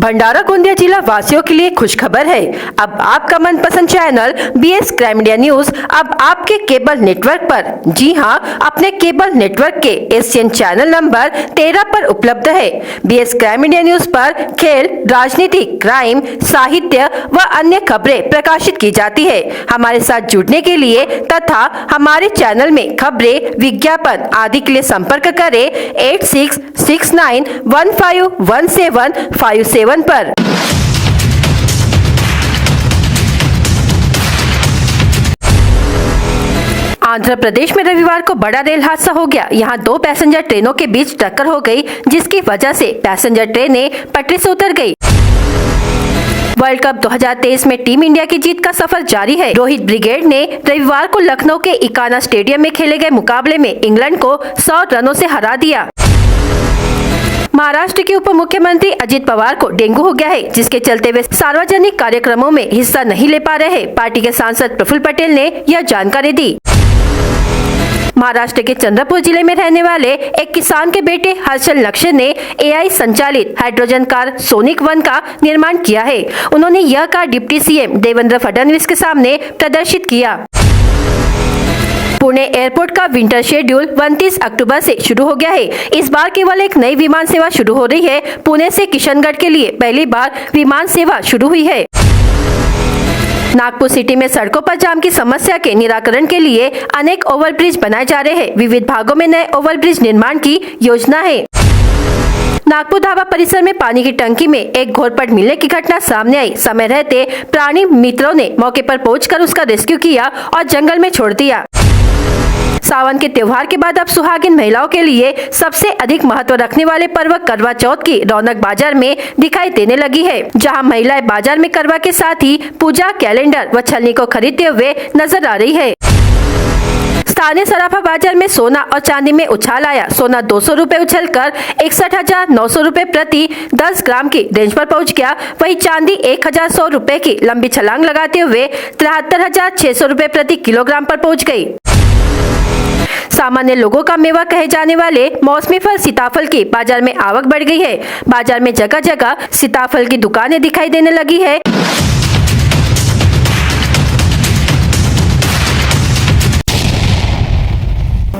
भंडारा गोंदिया जिला वासियों के लिए खुशखबर है। अब आपका मनपसंद channel BS crime India news अब आपके केबल नेटवर्क पर, जी हां, अपने केबल नेटवर्क के एशियन चैनल नंबर 13 पर उपलब्ध है। BS क्राइम इंडिया न्यूज पर खेल, राजनीति, क्राइम, साहित्य व अन्य खबरें प्रकाशित की जाती है। हमारे साथ जुड़ने के लिए तथा हमारे चैनल में खबरें, विज्ञापन आदि के लिए संपर्क करें 8669151757 पर। आंध्र प्रदेश में रविवार को बड़ा रेल हादसा हो गया। यहां दो पैसेंजर ट्रेनों के बीच टक्कर हो गई, जिसकी वजह से पैसेंजर ट्रेनें पटरी से उतर गई। वर्ल्ड कप 2023 में टीम इंडिया की जीत का सफर जारी है। रोहित ब्रिगेड ने रविवार को लखनऊ के इकाना स्टेडियम में खेले गए मुकाबले में इंग्लैंड को 100 रनों से हरा दिया। महाराष्ट्र के उप मुख्यमंत्री अजित पवार को डेंगू हो गया है, जिसके चलते वे सार्वजनिक कार्यक्रमों में हिस्सा नहीं ले पा रहे हैं। पार्टी के सांसद प्रफुल्ल पटेल ने यह जानकारी दी। महाराष्ट्र के चंद्रपुर जिले में रहने वाले एक किसान के बेटे हर्षल नक्शे ने AI संचालित हाइड्रोजन कार सोनिक 1 का निर्माण किया है। उन्होंने यह car deputy CM Devendra Fadnavis के सामने प्रदर्शित किया। पुणे एयरपोर्ट का विंटर शेड्यूल 29 अक्टूबर से शुरू हो गया है। इस बार केवल एक नई विमान सेवा शुरू हो रही है। पुणे से किशनगढ़ के लिए पहली बार विमान सेवा शुरू हुई है। नागपुर सिटी में सड़कों पर जाम की समस्या के निराकरण के लिए अनेक ओवरब्रिज बनाए जा रहे हैं। विविध भागों में नए ओवरब्रिज निर्माण की योजना है। नागपुर ढाबा परिसर में पानी की टंकी में एक घोरपट मिलने की घटना सामने आई। समय रहते प्राणी मित्रों ने मौके पर पहुंचकर उसका रेस्क्यू किया और जंगल में छोड़ दिया। सावन के त्योहार के बाद अब सुहागिन महिलाओं के लिए सबसे अधिक महत्व रखने वाले पर्व करवा चौथ की रौनक बाजार में दिखाई देने लगी है, जहां महिलाएं बाजार में करवा के साथ ही पूजा, कैलेंडर व छलनी को खरीदते हुए नजर आ रही है। स्थानीय सराफा बाजार में सोना और चांदी में उछाल आया। सोना 200 रुपए उछलकर 61,900 रुपए प्रति 10 ग्राम की रेंज पर पहुंच गया। वहीं चांदी 1,100 रुपए की लंबी छलांग लगाते हुए 73,600 रुपए प्रति किलोग्राम पर पहुंच गई। सामान्य लोगों का मेवा कहे जाने वाले मौसमी फल सीताफल की बाजार में आवक बढ़ गई है। बाजार में जगह जगह सीताफल की दुकानें दिखाई देने लगी है।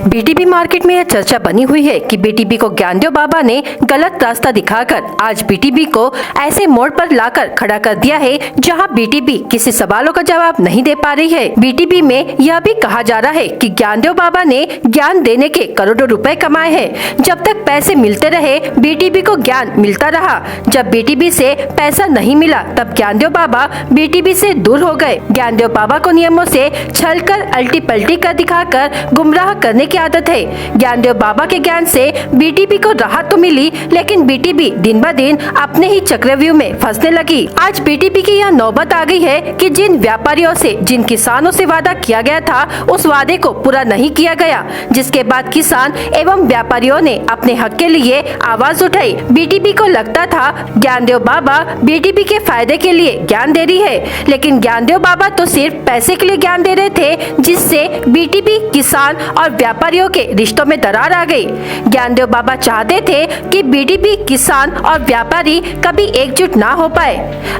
BTB मार्केट में यह चर्चा बनी हुई है कि BTB को ज्ञानदेव बाबा ने गलत रास्ता दिखाकर आज BTB को ऐसे मोड़ पर लाकर खड़ा कर दिया है, जहां BTB किसी सवालों का जवाब नहीं दे पा रही है। BTB में यह भी कहा जा रहा है कि ज्ञानदेव बाबा ने ज्ञान देने के करोड़ों रुपए कमाए हैं। जब तक पैसे मिलते रहे BTB को ज्ञान मिलता रहा। जब BTB से पैसा नहीं मिला तब ज्ञानदेव बाबा BTB से दूर हो गए। ज्ञानदेव बाबा को नियमों से छल कर अल्टी पल्टी कर दिखाकर गुमराह करने की आदत है। ज्ञानदेव बाबा के ज्ञान से BTB को राहत तो मिली, लेकिन BTB दिन ब दिन अपने ही चक्रव्यूह में फंसने लगी। आज BTB की यह नौबत आ गई है कि जिन व्यापारियों से, जिन किसानों से वादा किया गया था, उस वादे को पूरा नहीं किया गया, जिसके बाद किसान एवं व्यापारियों ने अपने हक के लिए आवाज उठाई। BTB को लगता था ज्ञानदेव बाबा BTB के फायदे के लिए ज्ञान दे रही है, लेकिन ज्ञानदेव बाबा तो सिर्फ पैसे के लिए ज्ञान दे रहे थे, जिससे BTB, किसान और व्यापारियों के रिश्तों में दरार आ गई। ज्ञानदेव बाबा चाहते थे कि BTB, किसान और व्यापारी कभी एकजुट ना हो पाए।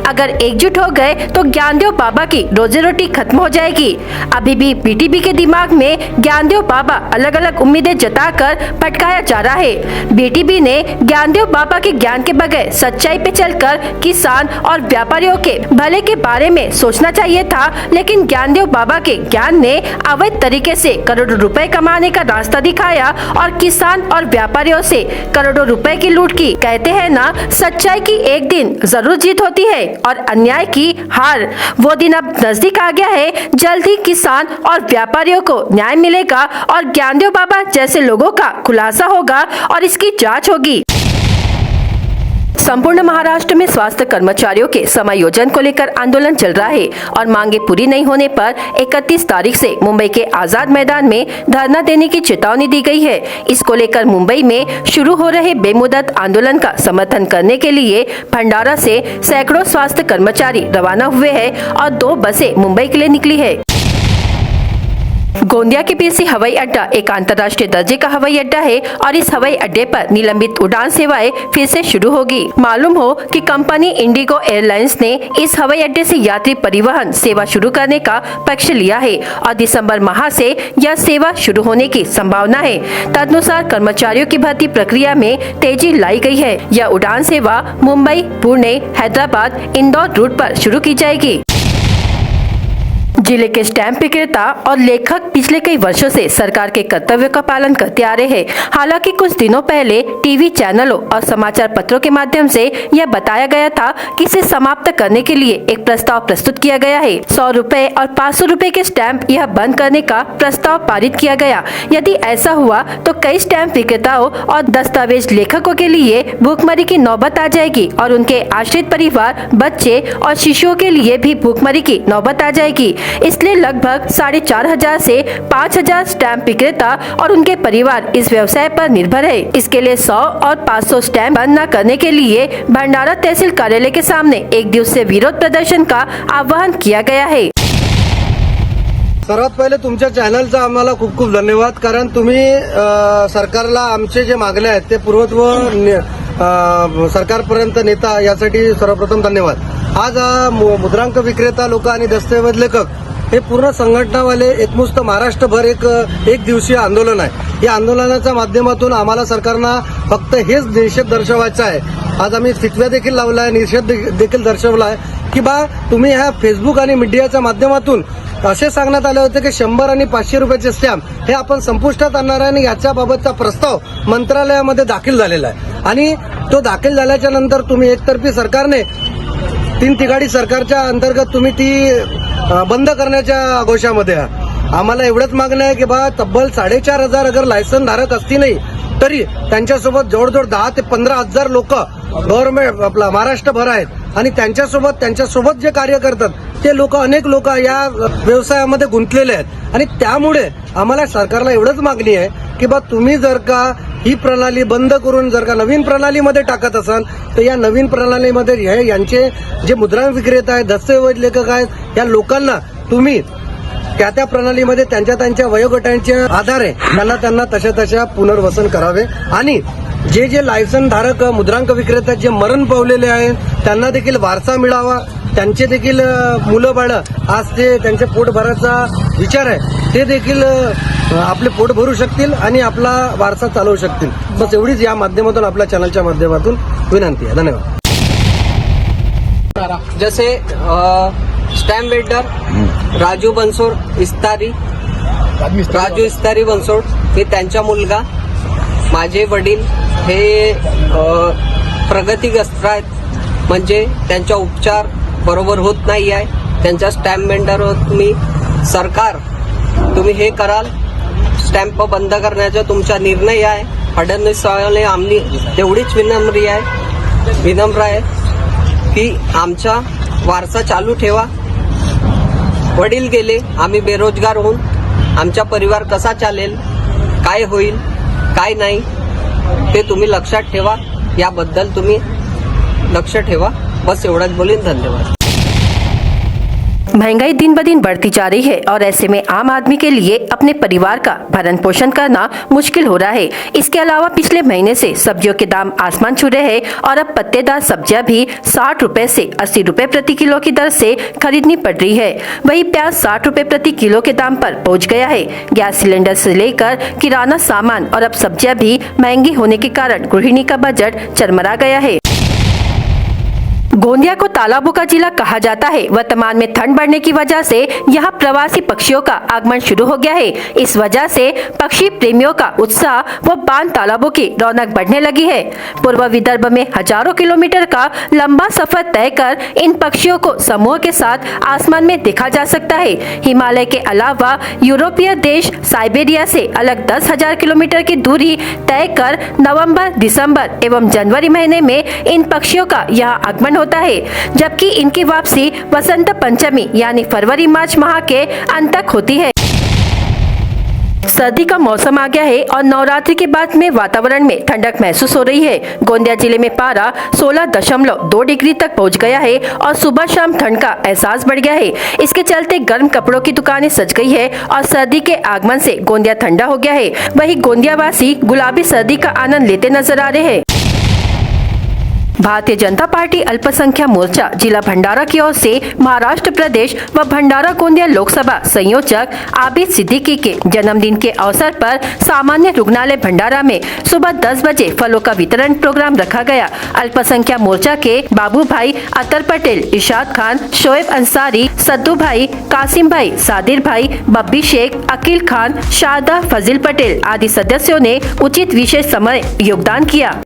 अगर एकजुट हो गए तो ज्ञानदेव बाबा की रोजी रोटी खत्म हो जाएगी। अभी भी BTB के दिमाग में ज्ञानदेव बाबा अलग अलग उम्मीदें जताकर भटकाया जा रहा है। BTB ने ज्ञानदेव बाबा के ज्ञान के बगैर सच्चाई पे चलकर किसान और व्यापारियों के भले के बारे में सोचना चाहिए था, लेकिन ज्ञानदेव बाबा के ज्ञान ने अवैध तरीके से करोड़ों रुपए कमाने का रास्ता दिखाया और किसान और व्यापारियों से करोड़ों रुपए की लूट की। कहते हैं ना, सच्चाई की एक दिन जरूर जीत होती है और अन्याय की हार। वो दिन अब नजदीक आ गया है। जल्द ही किसान और व्यापारियों को न्याय मिलेगा और ज्ञानदेव बाबा जैसे लोगों का खुलासा होगा और इसकी जांच होगी। संपूर्ण महाराष्ट्र में स्वास्थ्य कर्मचारियों के समायोजन को लेकर आंदोलन चल रहा है और मांगे पूरी नहीं होने पर 31 तारीख से मुंबई के आजाद मैदान में धरना देने की चेतावनी दी गई है। इसको लेकर मुंबई में शुरू हो रहे बेमुदत आंदोलन का समर्थन करने के लिए भंडारा से सैकड़ों स्वास्थ्य कर्मचारी रवाना हुए हैं और 2 बसें मुंबई के लिए निकली है। गोंदिया के पीसी हवाई अड्डा एक अंतर्राष्ट्रीय दर्जे का हवाई अड्डा है और इस हवाई अड्डे पर निलंबित उड़ान सेवाएं फिर से शुरू होगी। मालूम हो कि कंपनी इंडिगो एयरलाइंस ने इस हवाई अड्डे से यात्री परिवहन सेवा शुरू करने का पक्ष लिया है और दिसंबर माह से यह सेवा शुरू होने की संभावना है। तदनुसार कर्मचारियों की भर्ती प्रक्रिया में तेजी लाई गई है। यह उड़ान सेवा मुंबई, पुणे, हैदराबाद, इंदौर रूट पर शुरू की जाएगी। जिले के स्टैंप विक्रेता और लेखक पिछले कई वर्षों से सरकार के कर्तव्य का पालन करते आ रहे हैं। हालांकि कुछ दिनों पहले टीवी चैनलों और समाचार पत्रों के माध्यम से यह बताया गया था कि इसे समाप्त करने के लिए एक प्रस्ताव प्रस्तुत किया गया है। 100 रुपए और 500 रुपए के स्टैंप यह बंद करने का प्रस्ताव पारित किया गया। यदि ऐसा हुआ तो कई स्टैंप विक्रेताओं और दस्तावेज लेखकों के लिए भूखमरी की नौबत आ जाएगी और उनके आश्रित परिवार, बच्चे और शिशुओं के लिए भी भूखमरी की नौबत आ जाएगी। इसलिए लगभग 4,500 से 5,000 स्टैंप विक्रेता और उनके परिवार इस व्यवसाय पर निर्भर है। इसके लिए 100 और 500 स्टैंप बंद न करने के लिए भंडारा तहसील कार्यालय के सामने एक दिवसीय विरोध प्रदर्शन का आह्वान किया गया है। सर्वात पहिले तुमच्या चॅनलचा आम्हाला खूप खूप धन्यवाद, कारण तुम्ही सरकारला आमचे जे मागण्या आहेत ते पूर्वत्व सरकारपर्यंत नेता, यासाठी सर्वप्रथम धन्यवाद। आज मुद्रांक विक्रेता लोक आणि दस्तऐवज लेखक हे पूर्ण संघटनावाले एकमुस्त महाराष्ट्रभर एक दिवसीय आंदोलन आहे। या आंदोलनाच्या माध्यमातून आम्हाला सरकारनं फक्त हेच निषेध दर्शवायचा आहे। आज आम्ही फितव्या देखील लावला आहे, निषेध देखील दर्शवला आहे की बा तुम्ही ह्या फेसबुक आणि मीडियाच्या माध्यमातून असे सांगण्यात आले होते की 100 आणि 500 रुपयाचे स्टॅम्प हे आपण संपुष्टात आणणार आहे आणि याच्याबाबतचा प्रस्ताव मंत्रालयामध्ये दाखल झालेला आहे। आणि तो दाखल झाल्याच्या नंतर तुम्ही एकतर्फी सरकारने 3 तिघाडी सरकारच्या अंतर्गत तुम्ही ती बंद करण्याच्या घोषामध्ये आहात। आम्हाला एवढंच मागणं आहे की बा तब्बल 4,500 अगर लायसन धारक असतीलही तरी त्यांच्यासोबत जवळजवळ 10 ते 15,000 लोक गव्हर्नमेंट आपला महाराष्ट्रभर आहेत आणि त्यांच्यासोबत जे कार्य करतात ते लोक, अनेक लोक या व्यवसायामध्ये गुंतलेले आहेत। आणि त्यामुळे आम्हाला सरकारला एवढंच मागणी आहे की बा तुम्ही जर का ही प्रणाली बंद करून जर का नवीन प्रणालीमध्ये टाकत असाल तर या नवीन प्रणालीमध्ये यांचे जे मुद्रांक विक्रेता आहेत, दस्तऐवज लेखक आहेत, या लोकांना तुम्ही त्या प्रणालीमध्ये त्यांच्या वयोगटांच्या आधारे त्यांना तशा पुनर्वसन करावे आणि जे लायसन धारक मुद्रांक विक्रेता जे मरण पावलेले आहेत त्यांना देखील वारसा मिळावा। त्यांचे देखील मुलं बाळं आज ते त्यांच्या पोट भराचा विचार आहे, ते देखील आपले पोट भरू शकतील आणि आपला वारसा चालवू शकतील। बस एवढीच या माध्यमातून आपल्या चॅनलच्या माध्यमातून विनंती आहे। धन्यवाद। जसे स्टॅम्प वेल्डर राजू इस्तारी बनसोड हे त्यांचा मुलगा, माझे वडील हे प्रगतीग्रस्त आहेत, म्हणजे त्यांचा उपचार बरोबर होत नाही आहे। त्यांचा स्टॅम्प वेल्डर तुम्ही सरकार तुम्ही हे कराल, स्टॅम्प बंद करण्याचा तुमचा निर्णय आहे। फडणवीस साहेबांनी आम्ही तेवढीच विनम्र आहे की आमचा वारसा चालू ठेवा। वडील गेले, आम्ही बेरोजगार होऊन आमचा परिवार कसा चालेल, काय होईल, काय नाही ते तुम्ही लक्षात ठेवा। याबद्दल तुम्ही लक्ष ठेवा। बस एवढंच बोलीन। धन्यवाद। महंगाई दिन ब दिन बढ़ती जा रही है और ऐसे में आम आदमी के लिए अपने परिवार का भरण पोषण करना मुश्किल हो रहा है। इसके अलावा पिछले महीने से सब्जियों के दाम आसमान छू रहे हैं और अब पत्तेदार सब्जियां भी 60 रुपए से 80 रुपए प्रति किलो की दर से खरीदनी पड़ रही है। वहीं प्याज 60 रुपए प्रति किलो के दाम पर पहुंच गया है। गैस सिलेंडर से लेकर किराना सामान और अब सब्जियां भी महंगी होने के कारण गृहिणी का बजट चरमरा गया है। गोंदिया को तालाबों का जिला कहा जाता है। वर्तमान में ठंड बढ़ने की वजह से यहाँ प्रवासी पक्षियों का आगमन शुरू हो गया है। इस वजह से पक्षी प्रेमियों का उत्साह व बांध तालाबों की रौनक बढ़ने लगी है। पूर्व विदर्भ में हजारों किलोमीटर का लंबा सफर तय कर इन पक्षियों को समूह के साथ आसमान में देखा जा सकता है। हिमालय के अलावा यूरोपीय देश साइबेरिया से अलग 10,000 किलोमीटर की दूरी तय कर नवंबर, दिसंबर एवं जनवरी महीने में इन पक्षियों का यहाँ आगमन होता है, जबकि इनकी वापसी वसंत पंचमी यानी फरवरी मार्च माह के अंत तक होती है। सर्दी का मौसम आ गया है और नवरात्रि के बाद में वातावरण में ठंडक महसूस हो रही है। गोंदिया जिले में पारा 16.2 डिग्री तक पहुंच गया है और सुबह शाम ठंड का एहसास बढ़ गया है। इसके चलते गर्म कपड़ों की दुकानें सज गई है और सर्दी के आगमन से गोंदिया ठंडा हो गया है। वहीं गोंदिया वासी गुलाबी सर्दी का आनंद लेते नजर आ रहे हैं। भारतीय जनता पार्टी अल्पसंख्यक मोर्चा जिला भंडारा की ओर से महाराष्ट्र प्रदेश व भंडारा गोंदिया लोकसभा संयोजक आबिद सिद्दीकी के जन्मदिन के अवसर पर सामान्य रुग्णालय भंडारा में सुबह 10 बजे फलों का वितरण प्रोग्राम रखा गया। अल्पसंख्यक मोर्चा के बाबू भाई, अतर पटेल, इरशाद खान, शोएब अंसारी, सद्दू भाई, कासिम भाई, सादिर भाई, बब्बी शेख, अकील खान, शारदा, फजील पटेल आदि सदस्यों ने उचित विशेष समय योगदान किया।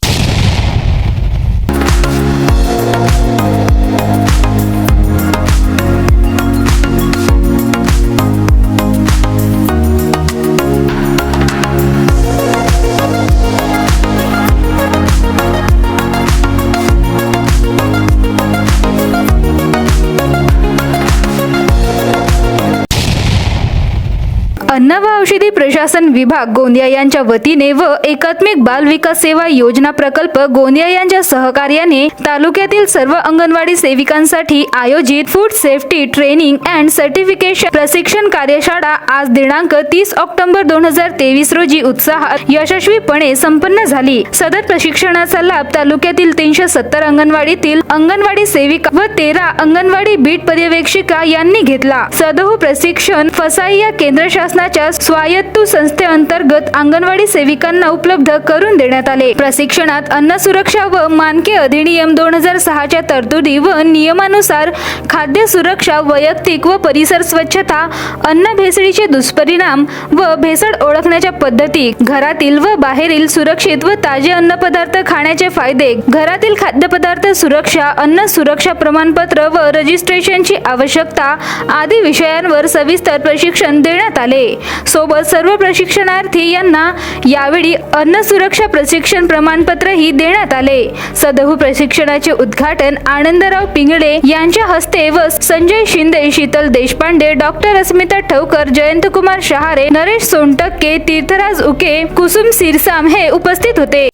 अन्न व औषधी प्रशासन विभाग गोंदिया यांच्या वतीने व एकात्मिक बाल विकास सेवा योजना प्रकल्प गोंदिया यांच्या सहकार्याने तालुक्यातील सर्व अंगणवाडी सेविकांसाठी आयोजित food safety training and certification प्रशिक्षण कार्यशाळा आज दिनांक 30 ऑक्टोबर 2023 रोजी उत्साहात यशस्वीपणे संपन्न झाली। सदर प्रशिक्षणाचा लाभ तालुक्यातील 370 अंगणवाडीतील अंगणवाडी सेविका व 13 अंगणवाडी बीट पर्यवेक्षिका यांनी घेतला। सदर प्रशिक्षण फसाई या केंद्र शासनाच्या स्वायत्त संस्थेअंतर्गत अंगणवाडी सेविकांना उपलब्ध करून देण्यात आले। प्रशिक्षणात अन्न सुरक्षा व मानके अधिनियम 2006 च्या तरतुदी व नियमानुसार खाद्य सुरक्षा, वैयक्तिक व परिसर स्वच्छता, अन्न भेसळीचे दुष्परिणाम व भेसळ ओळखण्याच्या पद्धती, घरातील व बाहेरील सुरक्षित व ताजे अन्न पदार्थ खाण्याचे फायदे, घरातील खाद्यपदार्थ सुरक्षा, अन्न सुरक्षा प्रमाणपत्र व रजिस्ट्रेशनची आवश्यकता आदी विषयांवर सविस्तर प्रशिक्षण देण्यात आले। सोबत सर्व प्रशिक्षणार्थी यांना यावेळी अन्न सुरक्षा प्रशिक्षण प्रमाणपत्र ही देण्यात आले। सदर प्रशिक्षणाचे उद्घाटन आनंदराव पिंगळे यांच्या हस्ते व संजय शिंदे, शीतल देशपांडे, डॉक्टर अस्मिता ठवकर, जयंतकुमार शहारे, नरेश सोनटक्के, तीर्थराज उके, कुसुम सिरसाम हे उपस्थित होते।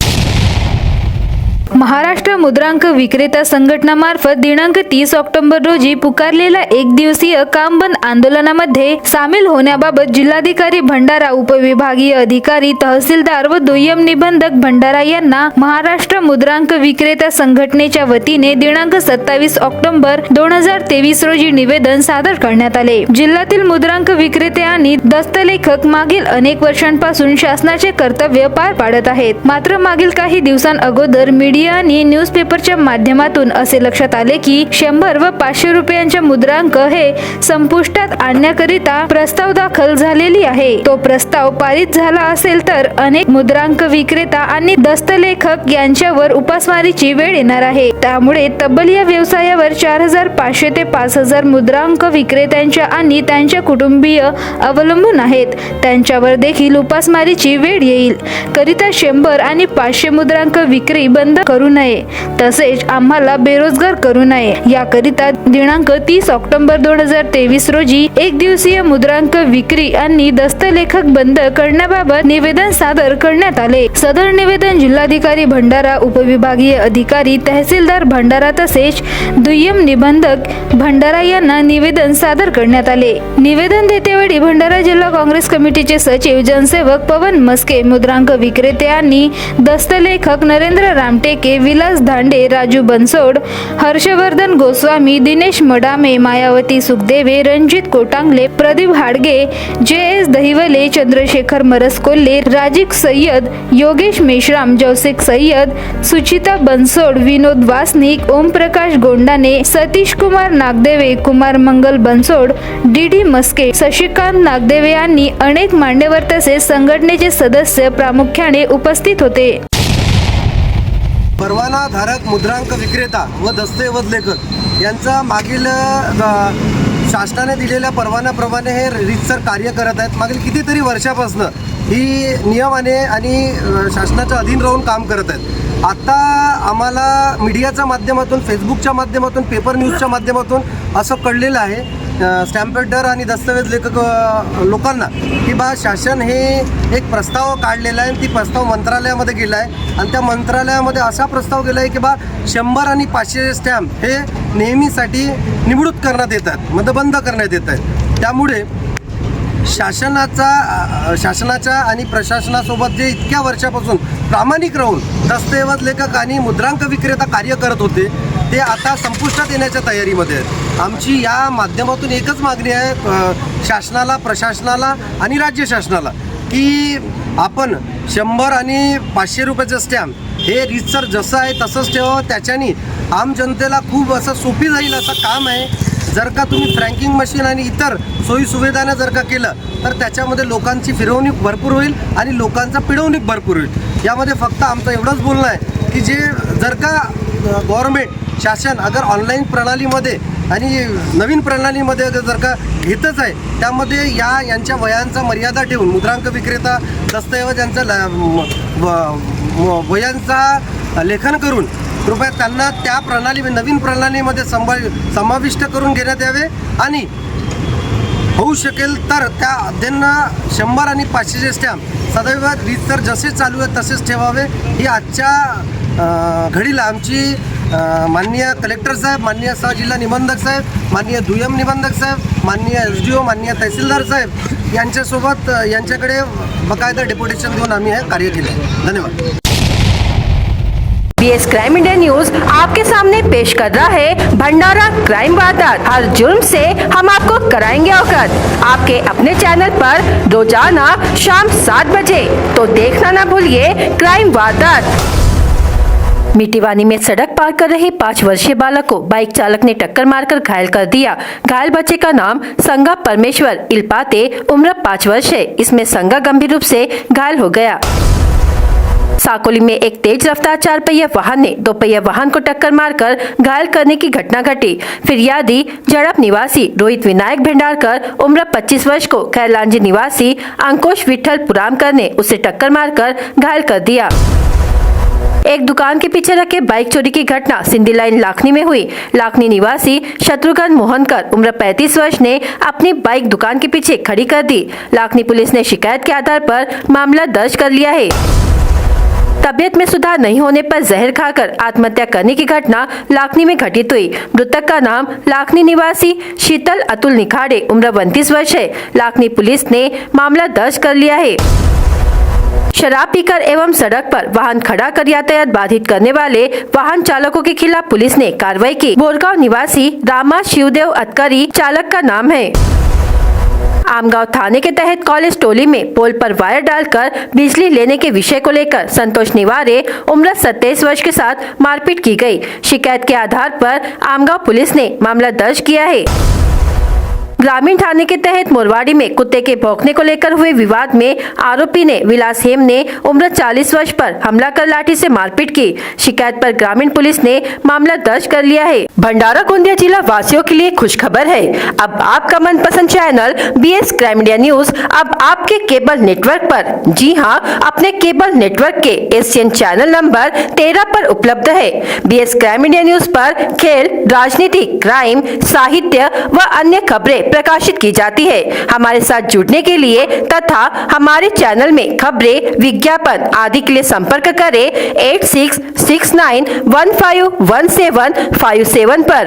महाराष्ट्र मुद्रांक विक्रेता संघटनामार्फत दिनांक 30 ऑक्टोबर रोजी पुकारलेल्या एक दिवसीय काम बंद आंदोलनामध्ये सामील होण्याबाबत जिल्हाधिकारी भंडारा, उपविभागीय अधिकारी, तहसीलदार व दुय्यम निबंधक भंडारा यांना महाराष्ट्र मुद्रांक विक्रेता संघटनेच्या वतीने दिनांक 27 ऑक्टोबर 2023 रोजी निवेदन सादर करण्यात आले। जिल्ह्यातील मुद्रांक विक्रेते आणि दस्तलेखक मागील अनेक वर्षांपासून शासनाचे कर्तव्य पार पाडत आहेत। मात्र मागील काही दिवसांअगोदर मीडिया आणि न्यूजपेपरच्या माध्यमातून असे लक्षात आले की 100 व 500 रुपयांचे मुद्रांक हे संपुष्टात आणण्याकरिता प्रस्ताव दाखल झालेली आहे। तो प्रस्ताव पारित झाला असेल तर अनेक मुद्रांक विक्रेता आणि दस्तलेखक यांच्यावर उपासमारीची वेळ येणार आहे। त्यामुळे तब्बल या व्यवसायावर 4500 ते 5000 मुद्रांक विक्रेत्यांच्या आणि त्यांच्या कुटुंबीय अवलंबून आहेत। त्यांच्यावर देखील उपासमारीची वेळ येईल। करिता 100 आणि 500 मुद्रांक विक्री बंद करू नये, तसेच आम्हाला बेरोजगार करू नये याकरिता दिनांक 30 ऑक्टोबर 2023 रोजी एक दिवसीय मुद्रांक विक्री आणि दस्तलेखक बंद करण्याबाबत निवेदन सादर करण्यात आले। सदर निवेदन जिल्हाधिकारी भंडारा, उपविभागीय अधिकारी, तहसीलदार भंडारा तसेच दुय्यम निबंधक भंडारा यांना निवेदन सादर करण्यात आले। निवेदन देतेवेळी भंडारा जिल्हा काँग्रेस कमिटीचे सचिव जनसेवक पवन मस्के, मुद्रांक विक्रेते आणि दस्तलेखक नरेंद्र रामटेके, विलास धांडे, राजू बनसोड, हर्षवर्धन गोस्वामी, दिनेश मडामे, मायावती सुखदेवे, रणजित कोटांगले, प्रदीप हाडगे, JS दहिवले, चंद्रशेखर मरसकोल्ले, राजिक सय्यद, योगेश मेश्राम, जौसिक सय्यद, सुचिता बनसोड, विनोद वासनिक, ओमप्रकाश गोंडाने, सतीश कुमार नागदेवे, कुमार मंगल बनसोड, DD मस्के, शशिकांत नागदेवे आणि अनेक मान्यवर तसेच संघटनेचे सदस्य प्रामुख्याने उपस्थित होते। परवाना धारक मुद्रांक विक्रेता व दस्तऐवज यांचा मागील शासनाने दिलेल्या परवान्याप्रमाणे हे रीतसर कार्य करत आहेत। मागील कितीतरी वर्षापासून ही नियमाने आणि शासनाच्या अधीन राहून काम करत आहेत। आता आम्हाला मीडियाच्या माध्यमातून, फेसबुकच्या माध्यमातून, पेपर न्यूजच्या माध्यमातून असं कळलेलं आहे स्टॅम्पेडर आणि दस्तऐवज लेखक लोकांना की बा शासन हे एक प्रस्ताव काढलेला आहे आणि ती प्रस्ताव मंत्रालयामध्ये गेला आहे आणि त्या मंत्रालयामध्ये असा प्रस्ताव गेला आहे की बा 100 आणि 500 स्टॅम्प हे नेहमीसाठी निवडून करण्यात येतात, म्हणजे बंद करण्यात येत आहेत. त्यामुळे शासनाच्या आणि प्रशासनासोबत जे इतक्या वर्षापासून प्रामाणिक राहून दस्तऐवज लेखक आणि मुद्रांक विक्रेता कार्य करत होते ते आता संपुष्टात येण्याच्या तयारीमध्ये आहेत. आमची या माध्यमातून एकच मागणी आहे शासनाला, प्रशासनाला आणि राज्य शासनाला की आपण 100 आणि 500 रुपयाचं स्टॅम्प हे रीतसर जसं आहे तसंच ठेवावं. त्याच्याने आम जनतेला खूप असं सोपी जाईल असं काम आहे. जर का तुम्ही फ्रँकिंग मशीन आणि इतर सोयीसुविधानं जर का केलं तर त्याच्यामध्ये लोकांची फिरवणूक भरपूर होईल आणि लोकांचा पिळवणूक भरपूर होईल. यामध्ये फक्त आमचं एवढंच बोलणं आहे की जे जर का गव्हर्नमेंट शासन अगर ऑनलाईन प्रणालीमध्ये आणि नवीन प्रणालीमध्ये जर का घेतच आहे त्यामध्ये यांच्या वयांचा मर्यादा ठेवून मुद्रांक विक्रेता दस्तऐवज यांचा वयांचा लेखन करून कृपया त्यांना त्या नवीन प्रणालीमध्ये समाविष्ट करून घेण्यात यावे आणि होऊ शकेल तर त्यांना 100 आणि 500 स्टॅम्प सदैव रीतसर जसे चालू आहेत तसेच ठेवावे. ही आजच्या घडीला आमची माननीय कलेक्टर साहेब, माननीय सहजिल्हा निबंधक साहेब, माननीय दुय्यम निबंधक साहेब, माननीय SDO, माननीय तहसीलदार साहेब यांच्यासोबत यांच्याकडे बकायदा डेप्युटेशन देऊन आम्ही हे कार्य केले. धन्यवाद. BS क्राइम इंडिया न्यूज आपके सामने पेश कर रहा है भंडारा क्राइम वारदात। हर जुर्म से हम आपको कराएंगे अवगत। आपके अपने चैनल पर रोजाना शाम 7 बजे तो देखना ना भूलिए क्राइम वारदात। मिटीवानी में सड़क पार कर रहे 5 वर्षीय बालक को बाइक चालक ने टक्कर मारकर घायल कर दिया। घायल बच्चे का नाम संगा परमेश्वर इल्पाते, उम्र 5 वर्ष है। इसमें संगा गंभीर रूप से घायल हो गया। साकोली में एक तेज रफ्तार 4 पहिया वाहन ने 2 पहिया वाहन को टक्कर मारकर घायल करने की घटना घटी। फिरियादी जड़प निवासी रोहित विनायक भंडारकर उम्र 25 वर्ष को खैरलांजी निवासी अंकुश विठल पुरामकर ने उसे टक्कर मारकर घायल कर दिया। एक दुकान के पीछे रखे बाइक चोरी की घटना सिंधी लाइन लाखनी में हुई। लाखनी निवासी शत्रुघ्न मोहनकर उम्र 35 वर्ष ने अपनी बाइक दुकान के पीछे खड़ी कर दी। लाखनी पुलिस ने शिकायत के आधार पर मामला दर्ज कर लिया है। तबियत में सुधार नहीं होने पर जहर खाकर आत्महत्या करने की घटना लाखनी में घटित हुई। मृतक का नाम लाखनी निवासी शीतल अतुल निखाड़े उम्र 29 वर्ष है। लाखनी पुलिस ने मामला दर्ज कर लिया है। शराब पीकर एवं सड़क पर वाहन खड़ा कर यातायात बाधित करने वाले वाहन चालकों के खिलाफ पुलिस ने कार्रवाई की। बोरगांव निवासी रामा शिवदेव अतकरी चालक का नाम है। आमगांव थाने के तहत कॉलेज टोली में पोल पर वायर डालकर बिजली लेने के विषय को लेकर संतोष निवारे उम्र 27 वर्ष के साथ मारपीट की गई। शिकायत के आधार पर आमगांव पुलिस ने मामला दर्ज किया है। ग्रामीण थाने के तहत मोरवाड़ी में कुत्ते के भौंकने को लेकर हुए विवाद में आरोपी ने विलास हेम ने उम्र 40 वर्ष पर हमला कर लाठी से मारपीट की। शिकायत पर ग्रामीण पुलिस ने मामला दर्ज कर लिया है। भंडारा गोंदिया जिला वासियों के लिए खुशखबर है। अब आपका मनपसंद channel BS crime India news अब आपके केबल नेटवर्क पर, जी हां, अपने केबल नेटवर्क के एशियन चैनल नंबर 13 पर उपलब्ध है। BS क्राइम इंडिया न्यूज पर खेल, राजनीति, क्राइम, साहित्य व अन्य खबरें प्रकाशित की जाती है। हमारे साथ जुड़ने के लिए तथा हमारे चैनल में खबरें, विज्ञापन आदि के लिए संपर्क करें 8669151757 पर।